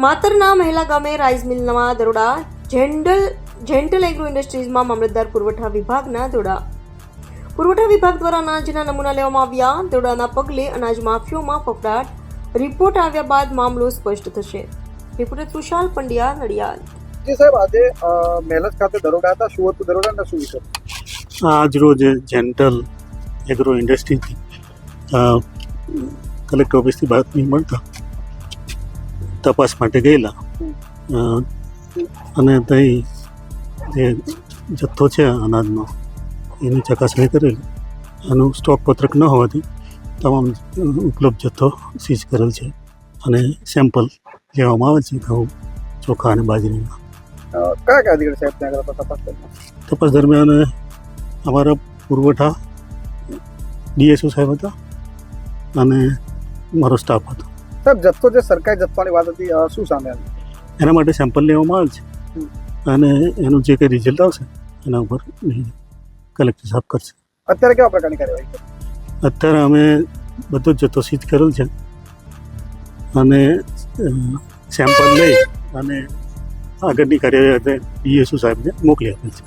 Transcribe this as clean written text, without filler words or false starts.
માતરના મહેલા ગામે રાઈસ મિલમાં દરોડા, gentle agro ઇન્ડસ્ટ્રીઝમાં મામલતદાર પુરવઠા વિભાગના દરોડા. પુરવઠા વિભાગ દ્વારા અનાજના નમૂના લેવામાં આવ્યા. દરોડાના પગલે અનાજ માફિયોમાં ફફડાટ. રિપોર્ટ આવ્યા બાદ મામલો સ્પષ્ટ થશે. રિપોર્ટર તુષાર પંડ્યા, નડિયાદ. જી સાહેબ, આજે મહેલત ખાતે દરોડા હતા. શું હતું દરોડા અને શું વિષય? આજ રોજ જેન્ટલ એગ્રો ઇન્ડસ્ટ્રીથી કલેક્ટર ઓફિસથી બાતમી મળતા તપાસ માટે ગયેલા અને ત્યાં જે જથ્થો છે અનાજનો એની ચકાસણી કરેલી. આનું સ્ટોક પત્રક ન હોવાથી તમામ ઉપલબ્ધ જથ્થો સીઝ કરેલ છે અને સેમ્પલ લેવામાં આવે છે ઘઉં, ચોખા અને બાજરીના. કયા કયા અધિકારી સાહેબ ત્યાં આગળ તપાસ કરી? તપાસ દરમિયાન અમારા પુરવઠા ડીએસઓ સાહેબ હતા અને મારો સ્ટાફ હતો. સાહેબ, જથ્થો જે સરકારી જથ્થાની વાત હતી, શું સામે આવ્યું? એના માટે સેમ્પલ લેવામાં આવે છે અને એનું જે કંઈ રિઝલ્ટ આવશે એના ઉપર કલેક્ટર સાહેબ કરશે. અત્યારે કેવા પ્રકારની કાર્યવાહી છે? અત્યારે અમે બધો જ જથ્થો સીઝ કરેલ છે અને સેમ્પલ લઈ અને આગળની કાર્યવાહી ડીએસઓ સાહેબને મોકલી આપેલ છે.